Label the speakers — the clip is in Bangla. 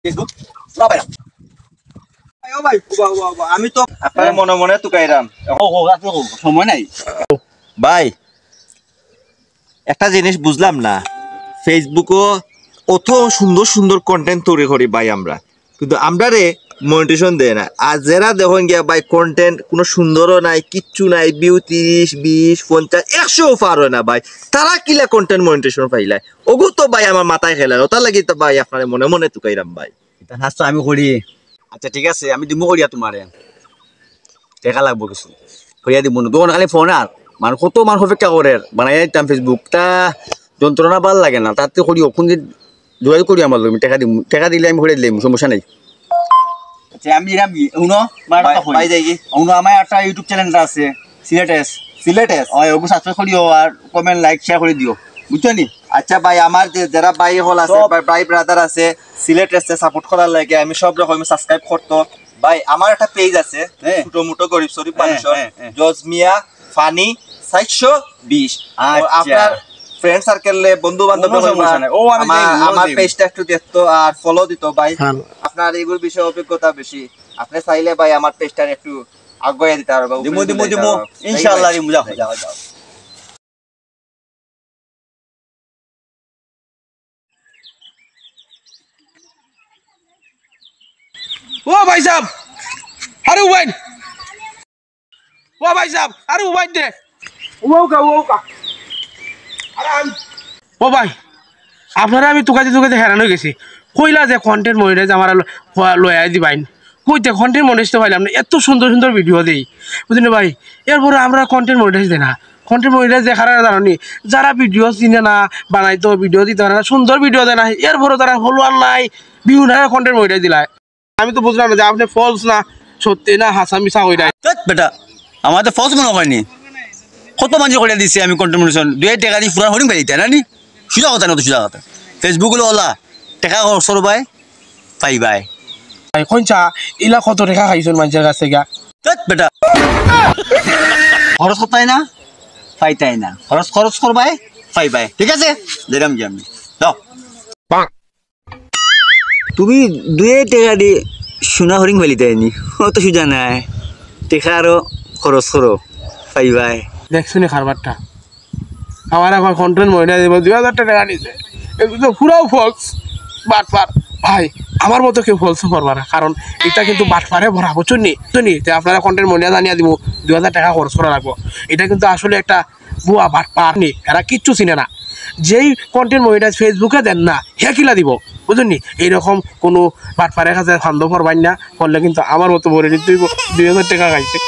Speaker 1: ফেসবুক ভাই ও ভাই আমি তো আপনার মনে মনে তুকাইরাম সময় নাই ভাই একটা জিনিস বুঝলাম না ফেসবুকও অত সুন্দর সুন্দর কন্টেন্ট তৈরি করি ভাই আমরা কিন্তু আমরা রে মনিটেশন দেয় না আর যারা দেখুন গিয়া ভাই কন্টেন্ট কোনো সুন্দরও নাই কিচ্ছু নাই ভিউ 30 20 50 100 পার হয় না ভাই তারা কিলা কন্টেন্ট মনিটেশন পাইলাই ওগো তো ভাই আমার মাথায় খেলানো তার লাগি তো ভাই আপনার মনে মনে তুকাইরাম ভাই
Speaker 2: এটা হাসতো আমি করি আচ্ছা ঠিক আছে আমি দিমু করিয়া তোমারে টাকা লাগবো কিছু করিয়া দিব না তখন খালি ফোন আর মানে কত মানুষ অপেক্ষা করে বানাই দিতাম ফেসবুক তা যন্ত্রণা ভাল লাগে না তাতে করি ওখান যে যোগাযোগ করি আমার লোক টাকা দিলে আমি করে দিলাম সমস্যা নেই আচ্ছা আমি উনো
Speaker 1: ভাই দেখি
Speaker 2: উনো আমার একটা ইউটিউব চ্যানেলটা আছে সিলেটেস ওই ওগো সাবস্ক্রাইব করিও আর কমেন্ট লাইক শেয়ার করে দিও বুঝছো নি
Speaker 1: আচ্ছা ভাই আমার যারা ভাই হল আছে ভাই ব্রাদার আছে সিলেটেসে সাপোর্ট করার লাগে আমি সব রকম সাবস্ক্রাইব করতো ভাই আমার একটা পেজ আছে ছোট মোটো গরিব শরীফ মানুষের জজমিয়া ফানি 720 আপনার ফ্রেন্ড সার্কেলে বন্ধু বান্ধব আমার পেজটা একটু দেখতো আর ফলো দিত ভাই আপনার এগুলোর বিষয়ে অভিজ্ঞতা বেশি আপনি চাইলে ভাই আমার পেজটা একটু আগুয়ে দিতে পারবো
Speaker 2: দিমু ইনশাআল্লাহ দিমু যাও
Speaker 3: ओ भाई साहब अरे उबाइद ओ भाई साहब अरे उबाइद दे वो का अरे ओ भाई আপনারা আমি তুকাতে হেরান হয়ে গেছি কইলা যে কন্টেন্ট মনিটাইজ আমার লয়া দিবাইন কইতে কন্টেন্ট মনিটাইজ পাইলাম না এত সুন্দর সুন্দর ভিডিও দেই বুঝলেন ভাই এরপরে আমরা কন্টেন্ট মনিটাইজ দেই না কন্টেন্ট মনিটাইজ দেখার জানি যারা ভিডিও চিনে না বানাইতো ভিডিও দিতে না সুন্দর ভিডিও দেয় না এরপরে তারা ফলোয়ার নাই ভিউ না কন্টেন্ট মনিটাইজ দিলায় আমি তো বুঝলাম না যে আপনি ফলস না সত্যি না হাসা মিশা হই নাই
Speaker 2: বেটা আমার তো ফলস মনে হয়নি কত মানুষ করে দিছে আমি কন্টেন্ট মনিটাইজেশন 2 টাকা দিয়ে পুরা হরিং পাইতা না নি সুজা কথা না তো সুজা কথা ফেসবুক হলো ওলা টাকা খরচ ভাই পাই ভাই
Speaker 3: কোনটা ইলা কত টাকা খাইছেন মানুষের কাছে গা
Speaker 2: বেটা খরচ করতাই না পাইতাই না খরচ করবাই পাই ভাই ঠিক আছে দিলাম কি আমি দাও তুমি 2 টাকা দিয়ে সোনা হরিং ফেলিতাইনি অত সুজা নাই টাকা আরো খরচ করো পাই ভাই
Speaker 3: দেখছুনি খারবারটা আমার এখন কন্টেন্ট মনিটাইজ দেব 2000 টাকা নিছে এগুলো পুরাও ফলস বাটপার ভাই আমার মতো কেউ ফলস করবা না কারণ এটা কিন্তু বাটপারে ভরা বুঝুনি তো আপনারা কন্টেন্ট মনিটাইজ জানিয়ে দিব 2000 টাকা খরচ করা লাগবে এটা কিন্তু আসলে একটা বুয়া বাটপার নি এরা কিচ্ছু চিনে না যেই কন্টেন্ট মনিটাইজ ফেসবুকে দেন না হে কিলা দিব বুঝুনি এইরকম কোনো বাটপারের কাছে ফান্দ করবাই না করলে কিন্তু আমার মতো ভরে দিতে 2000 টাকা খাইছে